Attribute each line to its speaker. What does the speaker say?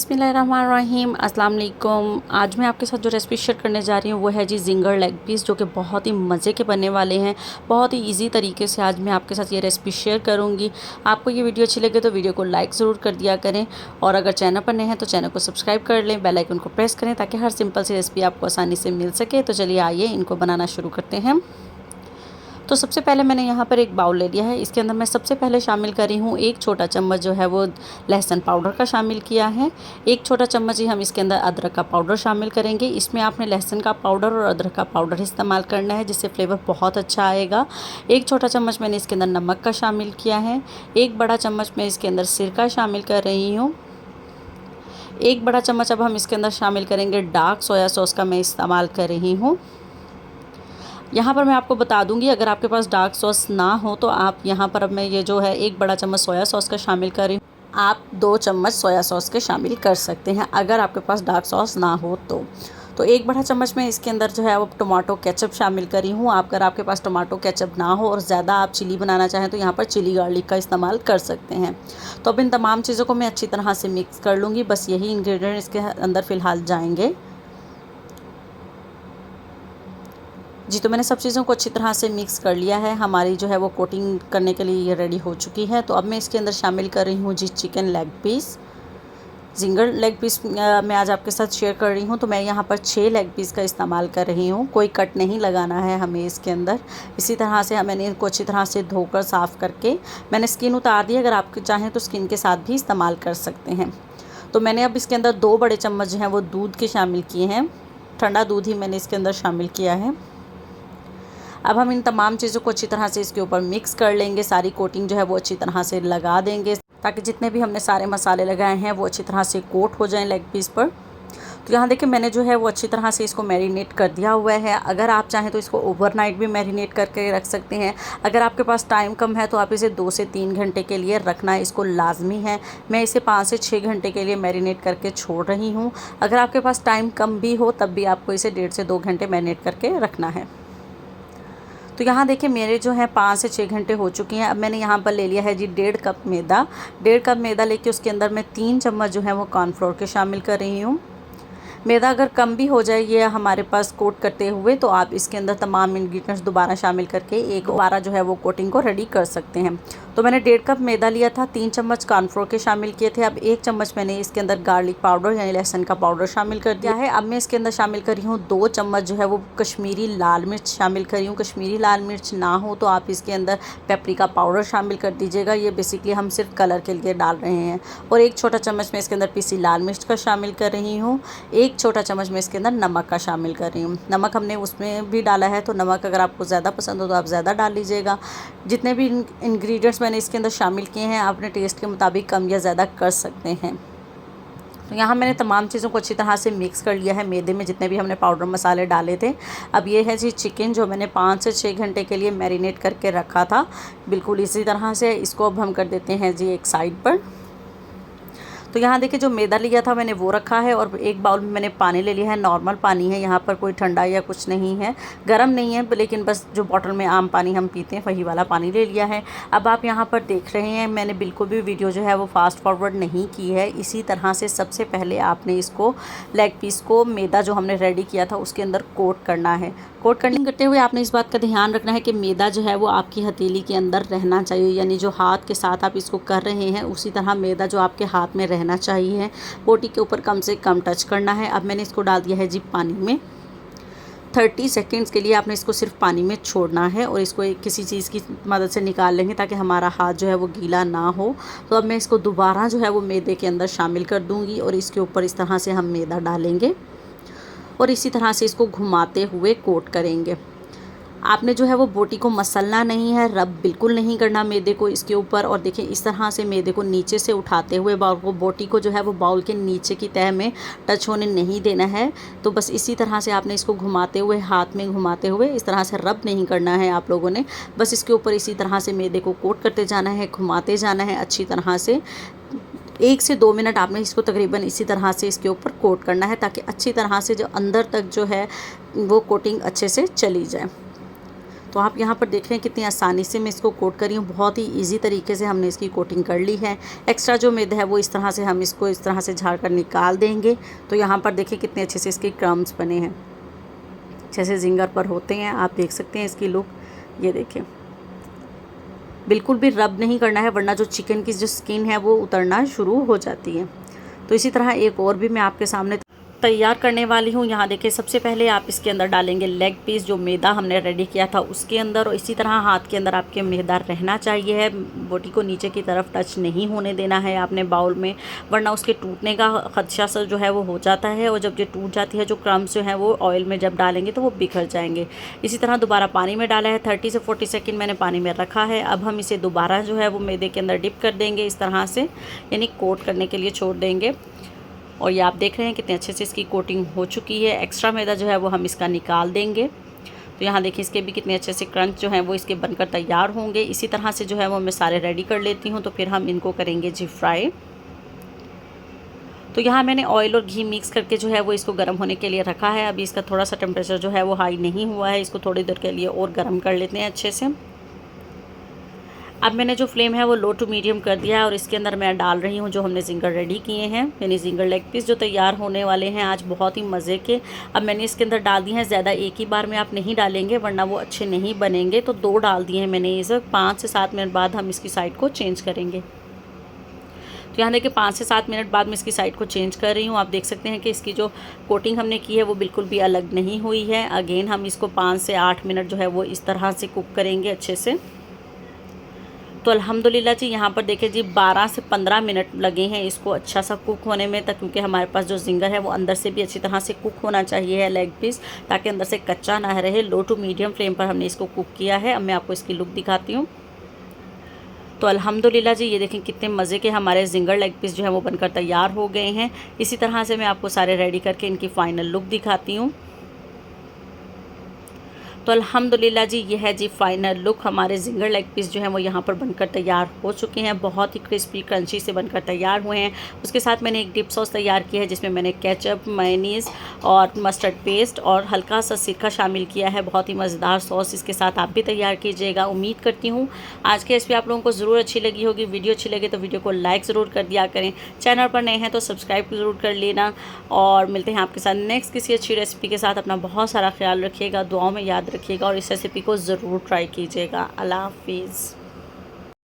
Speaker 1: बिस्मिल्लाहिर्रहमानिर्रहीम अस्सलाम वालेकुम। आज मैं आपके साथ जो रेसिपी शेयर करने जा रही हूँ वो है जी जिंगर लेग पीस, जो कि बहुत ही मज़े के बनने वाले हैं। बहुत ही इजी तरीके से आज मैं आपके साथ ये रेसिपी शेयर करूँगी। आपको ये वीडियो अच्छी लगे तो वीडियो को लाइक ज़रूर कर दिया करें, और अगर चैनल पर नए हैं तो चैनल को सब्सक्राइब कर लें, बेल आइकन को प्रेस करें ताकि हर सिंपल सी रेसिपी आपको आसानी से मिल सके। तो चलिए आइए इनको बनाना शुरू करते हैं। तो सबसे पहले मैंने यहाँ पर एक बाउल ले लिया है। इसके अंदर मैं सबसे पहले शामिल कर रही हूँ एक छोटा चम्मच जो है वो लहसुन पाउडर का शामिल किया है। एक छोटा चम्मच ही हम इसके अंदर अदरक का पाउडर शामिल करेंगे। इसमें आपने लहसुन का पाउडर और अदरक का पाउडर इस्तेमाल करना है, जिससे फ्लेवर बहुत अच्छा आएगा। एक छोटा चम्मच मैंने इसके अंदर नमक का शामिल किया है। एक बड़ा चम्मच मैं इसके अंदर सिरका शामिल कर रही हूँ। एक बड़ा चम्मच अब हम इसके अंदर शामिल करेंगे डार्क सोया सॉस का मैं इस्तेमाल कर रही हूँ। यहाँ पर मैं आपको बता दूंगी, अगर आपके पास डार्क सॉस ना हो तो आप यहाँ पर अब मैं ये जो है एक बड़ा चम्मच सोया सॉस का शामिल कर रही हूँ। आप 2 चम्मच सोया सॉस के शामिल कर सकते हैं अगर आपके पास डार्क सॉस ना हो तो एक बड़ा चम्मच में इसके अंदर जो है वो टमाटो केचप शामिल करी हूँ। अगर आपके पास टमाटो केचप ना हो और ज़्यादा आप चिली बनाना चाहें तो यहाँ पर चिली गार्लिक का इस्तेमाल कर सकते हैं। तो अब इन तमाम चीज़ों को मैं अच्छी तरह से मिक्स कर लूँगी। बस यही इंग्रेडिएंट इसके अंदर फ़िलहाल जाएंगे जी। तो मैंने सब चीज़ों को अच्छी तरह से मिक्स कर लिया है। हमारी जो है वो कोटिंग करने के लिए ये रेडी हो चुकी है। तो अब मैं इसके अंदर शामिल कर रही हूँ जी chicken leg piece. Zinger leg piece मैं आज आपके साथ शेयर कर रही हूँ। तो मैं यहाँ पर 6 लेग पीस का इस्तेमाल कर रही हूँ। कोई कट नहीं लगाना है हमें इसके अंदर। इसी तरह से मैंने इनको अच्छी तरह से धोकर साफ़ करके मैंने स्किन उतार दी। अगर आप चाहें तो स्किन के साथ भी इस्तेमाल कर सकते हैं। तो मैंने अब इसके अंदर 2 बड़े चम्मच जो हैं वो दूध के शामिल किए हैं। ठंडा दूध ही मैंने इसके अंदर शामिल किया है। अब हम इन तमाम चीज़ों को अच्छी तरह से इसके ऊपर मिक्स कर लेंगे। सारी कोटिंग जो है वो अच्छी तरह से लगा देंगे ताकि जितने भी हमने सारे मसाले लगाए हैं वो अच्छी तरह से कोट हो जाएं लेग पीस पर। तो यहाँ देखिए मैंने जो है वो अच्छी तरह से इसको मैरिनेट कर दिया हुआ है। अगर आप चाहें तो इसको ओवरनाइट भी मैरिनेट करके रख सकते हैं। अगर आपके पास टाइम कम है तो आप इसे 2 से 3 घंटे के लिए रखना इसको लाजमी है। मैं इसे 5 से 6 घंटे के लिए मैरिनेट करके छोड़ रही हूँ। अगर आपके पास टाइम कम भी हो तब भी आपको इसे 1.5 से 2 घंटे मैरिनेट करके रखना है। तो यहाँ देखिए मेरे जो है 5 से 6 घंटे हो चुके हैं। अब मैंने यहाँ पर ले लिया है जी 1.5 कप मैदा। 1.5 कप मैदा लेके उसके अंदर मैं 3 चम्मच जो है वो कॉर्नफ्लोर के शामिल कर रही हूँ। मैदा अगर कम भी हो जाए ये हमारे पास कोट करते हुए तो आप इसके अंदर तमाम इंग्रेडिएंट्स दोबारा शामिल करके एक दोबारा जो है वो कोटिंग को रेडी कर सकते हैं। तो मैंने 1.5 कप मैदा लिया था, 3 चम्मच कॉर्नफ्लोर के शामिल किए थे। अब 1 चम्मच मैंने इसके अंदर गार्लिक पाउडर यानी लहसुन का पाउडर शामिल कर दिया है। अब मैं इसके अंदर शामिल कर रही हूँ 2 चम्मच जो है वो कश्मीरी लाल मिर्च शामिल कर रही हूँ। कश्मीरी लाल मिर्च ना हो तो आप इसके अंदर पेपरिका पाउडर शामिल कर दीजिएगा। ये बेसिकली हम सिर्फ कलर के लिए डाल रहे हैं। और 1 छोटा चम्मच मैं इसके अंदर पीसी लाल मिर्च का शामिल कर रही हूँ। 1 छोटा चम्मच मैं इसके अंदर नमक का शामिल कर रही हूँ। नमक हमने उसमें भी डाला है, तो नमक अगर आपको ज़्यादा पसंद हो तो आप ज़्यादा डाल लीजिएगा। जितने भी इंग्रेडिएंट्स मैंने इसके अंदर शामिल किए हैं आप अपने टेस्ट के मुताबिक कम या ज़्यादा कर सकते हैं। तो यहाँ मैंने तमाम चीज़ों को अच्छी तरह से मिक्स कर लिया है मैदे में जितने भी हमने पाउडर मसाले डाले थे। अब ये है जी चिकन जो मैंने 5 से 6 घंटे के लिए मैरिनेट करके रखा था। बिल्कुल इसी तरह से इसको अब हम कर देते हैं जी एक साइड पर। तो यहाँ देखिए जो मैदा लिया था मैंने वो रखा है, और एक बाउल में मैंने पानी ले लिया है। नॉर्मल पानी है, यहाँ पर कोई ठंडा या कुछ नहीं है, गर्म नहीं है, लेकिन बस जो बॉटल में आम पानी हम पीते हैं वही वाला पानी ले लिया है। अब आप यहाँ पर देख रहे हैं मैंने बिल्कुल भी वीडियो जो है वो फास्ट फॉरवर्ड नहीं की है। इसी तरह से सबसे पहले आपने इसको लेग पीस को मैदा जो हमने रेडी किया था उसके अंदर कोट करना है। कोट करते हुए आपने इस बात का ध्यान रखना है कि मैदा जो है वो आपकी हथेली के अंदर रहना चाहिए, यानी जो हाथ के साथ आप इसको कर रहे हैं उसी तरह मैदा जो आपके हाथ में रहना चाहिए। बोटी के ऊपर कम से कम टच करना है। अब मैंने इसको डाल दिया है जी पानी में। 30 सेकेंड्स के लिए आपने इसको सिर्फ पानी में छोड़ना है और इसको एक किसी चीज़ की मदद से निकाल लेंगे ताकि हमारा हाथ जो है वो गीला ना हो। तो अब मैं इसको दोबारा जो है वो मैदे के अंदर शामिल कर दूँगी और इसके ऊपर इस तरह से हम मैदा डालेंगे और इसी तरह से इसको घुमाते हुए कोट करेंगे। आपने जो है वो बोटी को मसलना नहीं है, रब बिल्कुल नहीं करना मैदे को इसके ऊपर। और देखिए इस तरह से मैदे को नीचे से उठाते हुए बाउल को, बोटी को जो है वो बाउल के नीचे की तह में टच होने नहीं देना है। तो बस इसी तरह से आपने इसको घुमाते हुए, हाथ में घुमाते हुए, इस तरह से रब नहीं करना है आप लोगों ने। बस इसके ऊपर इसी तरह से मैदे को कोट करते जाना है, घुमाते जाना है अच्छी तरह से। 1 से 2 मिनट आपने इसको तकरीबन इसी तरह से इसके ऊपर कोट करना है ताकि अच्छी तरह से जो अंदर तक जो है वो कोटिंग अच्छे से चली जाए। तो आप यहाँ पर देख रहे हैं कितनी आसानी से मैं इसको कोट कर रही हूँ। बहुत ही ईजी तरीके से हमने इसकी कोटिंग कर ली है। एक्स्ट्रा जो मैदा है वो इस तरह से हम इसको इस तरह से झाड़ कर निकाल देंगे। तो यहाँ पर देखिए कितने अच्छे से इसके क्रम्स बने हैं, जैसे जिंगर पर होते हैं। आप देख सकते हैं इसकी लुक, ये देखें। बिल्कुल भी रब नहीं करना है, वरना जो चिकन की जो स्किन है वो उतरना शुरू हो जाती है। तो इसी तरह एक और भी मैं आपके सामने तैयार करने वाली हूँ। यहाँ देखिए, सबसे पहले आप इसके अंदर डालेंगे लेग पीस, जो मैदा हमने रेडी किया था उसके अंदर। और इसी तरह हाथ के अंदर आपके मैदा रहना चाहिए है, बोटी को नीचे की तरफ टच नहीं होने देना है आपने बाउल में, वरना उसके टूटने का खदशा सा जो है वो हो जाता है। और जब ये टूट जाती है, जो क्रम्स जो है वो ऑयल में जब डालेंगे तो वो बिखर जाएंगे। इसी तरह दोबारा पानी में डाला है, 30 से 40 सेकेंड मैंने पानी में रखा है। अब हम इसे दोबारा जो है वो मैदे के अंदर डिप कर देंगे इस तरह से, यानी कोट करने के लिए छोड़ देंगे। और ये आप देख रहे हैं कितने अच्छे से इसकी कोटिंग हो चुकी है। एक्स्ट्रा मैदा जो है वो हम इसका निकाल देंगे। तो यहाँ देखिए, इसके भी कितने अच्छे से क्रंच जो हैं वो इसके बनकर तैयार होंगे। इसी तरह से जो है वो मैं सारे रेडी कर लेती हूँ। तो फिर हम इनको करेंगे जी फ्राई। तो यहाँ मैंने ऑयल और घी मिक्स करके जो है वो इसको गर्म होने के लिए रखा है। अभी इसका थोड़ा सा टेम्परेचर जो है वो हाई नहीं हुआ है, इसको थोड़ी देर के लिए और गर्म कर लेते हैं अच्छे से। अब मैंने जो फ्लेम है वो लो टू मीडियम कर दिया है और इसके अंदर मैं डाल रही हूँ जो हमने जिंगर रेडी किए हैं, यानी जिंगर लेग पीस जो तैयार होने वाले हैं आज बहुत ही मज़े के। अब मैंने इसके अंदर डाल दिए हैं, ज़्यादा एक ही बार में आप नहीं डालेंगे वरना वो अच्छे नहीं बनेंगे। तो 2 डाल दिए हैं मैंने। इसे 5 से 7 मिनट बाद हम इसकी साइड को चेंज करेंगे। तो यहाँ देखिए 5 से 7 मिनट बाद मैं इसकी साइड को चेंज कर रही हूँ। आप देख सकते हैं कि इसकी जो कोटिंग हमने की है वो बिल्कुल भी अलग नहीं हुई है। अगेन हम इसको 5 से 8 मिनट जो है वो इस तरह से कुक करेंगे अच्छे से। तो अल्हम्दुलिल्लाह जी, यहाँ पर देखिए जी 12 से 15 मिनट लगे हैं इसको अच्छा सा कुक होने में तक, क्योंकि हमारे पास जो जिंगर है वो अंदर से भी अच्छी तरह से कुक होना चाहिए है लेग पीस, ताकि अंदर से कच्चा ना रहे। लो टू मीडियम फ्लेम पर हमने इसको कुक किया है। अब मैं आपको इसकी लुक दिखाती हूँ। तो अल्हम्दुलिल्लाह जी, ये देखें कितने मज़े के हमारे जिंगर लेग पीस जो है वो बनकर तैयार हो गए हैं। इसी तरह से मैं आपको सारे रेडी करके इनकी फ़ाइनल लुक दिखाती हूँ। तो अल्हम्दुलिल्लाह जी, ये है जी फ़ाइनल लुक। हमारे जिंगर लेग पीस जो हैं वो यहाँ पर बनकर तैयार हो चुके हैं, बहुत ही क्रिस्पी क्रंची से बनकर तैयार हुए हैं। उसके साथ मैंने एक डिप सॉस तैयार की है जिसमें मैंने केचप, मेयोनीज़ और मस्टर्ड पेस्ट और हल्का सा सिरका शामिल किया है। बहुत ही मज़ेदार सॉस इसके साथ आप भी तैयार कीजिएगा। उम्मीद करती हूँ आज की रेसिपी आप लोगों को ज़रूर अच्छी लगी होगी। वीडियो अच्छी लगे तो वीडियो को लाइक ज़रूर कर दिया करें। चैनल पर नए हैं तो सब्सक्राइब ज़रूर कर लेना। और मिलते हैं आपके साथ नेक्स्ट किसी अच्छी रेसिपी के साथ। अपना बहुत सारा ख्याल रखिएगा, दुआओं में याद रखिएगा और इस रेसिपी को ज़रूर ट्राई कीजिएगा। अल्लाह हाफिज़।